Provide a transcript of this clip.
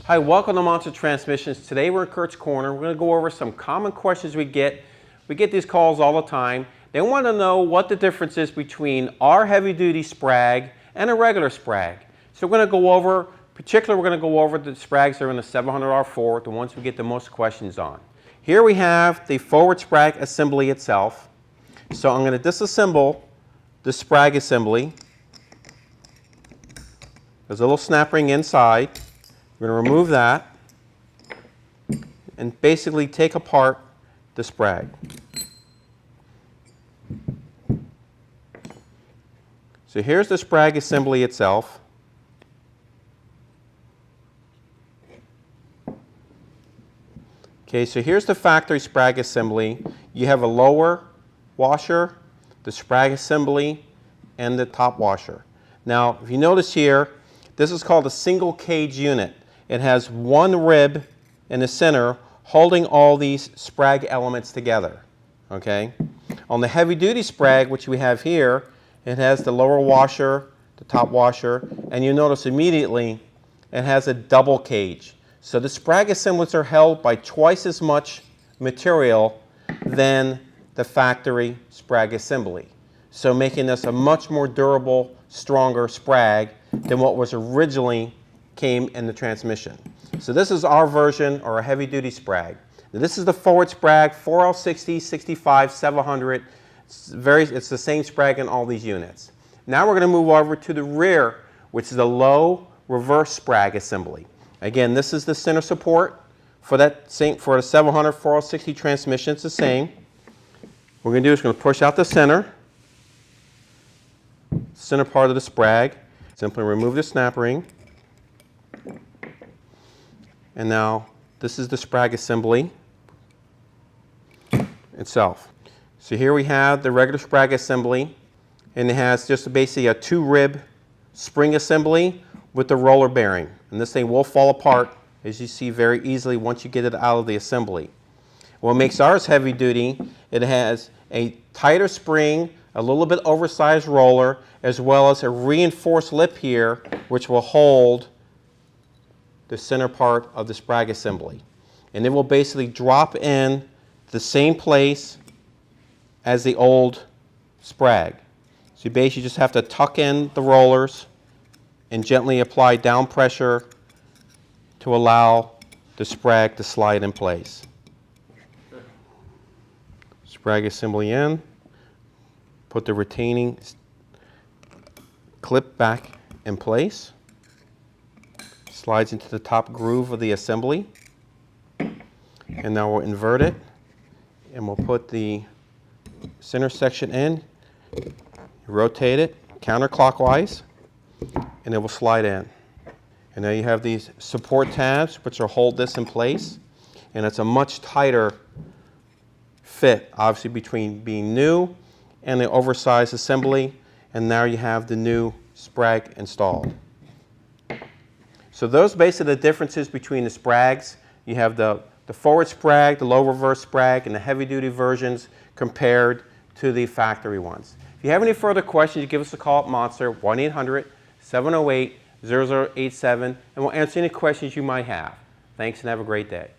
Hi, welcome to Monster Transmissions. Today we're in Curt's Corner. We're going to go over some common questions we get. We get these calls all the time. They want to know what the difference is between our heavy-duty Sprag and a regular Sprag. So we're going to go over, particularly we're going to go over the Sprags that are in the 700R4, the ones we get the most questions on. Here we have the forward Sprag assembly itself. So I'm going to disassemble the Sprag assembly. There's a little snap ring inside. We're going to remove that and basically take apart the Sprag. So here's the Sprag assembly itself. Okay, so here's the factory Sprag assembly. You have a lower washer, the Sprag assembly, and the top washer. Now, if you notice here, this is called a single cage unit. It has one rib in the center holding all these Sprag elements together. Okay? On the heavy-duty Sprag, which we have here, it has the lower washer, the top washer, and you notice immediately it has a double cage. So the Sprag assemblies are held by twice as much material than the factory Sprag assembly. So making this a much more durable, stronger Sprag than what was originally came in the transmission. So this is our version, or a heavy-duty Sprag. Now this is the forward Sprag, 4L60, 65, 700. It's the same Sprag in all these units. Now we're going to move over to the rear, which is a low reverse Sprag assembly. Again, this is the center support for that same, for the 700 4L60 transmission. It's the same. What we're going to do is we're going to push out the center part of the Sprag. Simply remove the snap ring. And now this is the Sprag assembly itself. So here we have the regular Sprag assembly, and it has just basically a two-rib spring assembly with the roller bearing. And this thing will fall apart, as you see, very easily once you get it out of the assembly. What makes ours heavy duty, it has a tighter spring, a little bit oversized roller, as well as a reinforced lip here, which will hold the center part of the Sprag assembly. And it will basically drop in the same place as the old Sprag. So you basically just have to tuck in the rollers and gently apply down pressure to allow the Sprag to slide in place. Sprag assembly in. Put the retaining clip back in place. Slides into the top groove of the assembly. And now we'll invert it, and we'll put the center section in, rotate it counterclockwise, and it will slide in. And now you have these support tabs which will hold this in place, and it's a much tighter fit, obviously, between being new and the oversized assembly, and now you have the new Sprag installed. So those basically the differences between the Sprags. You have the forward Sprag, the low reverse Sprag, and the heavy-duty versions compared to the factory ones. If you have any further questions, you give us a call at Monster, 1-800-708-0087, and we'll answer any questions you might have. Thanks and have a great day.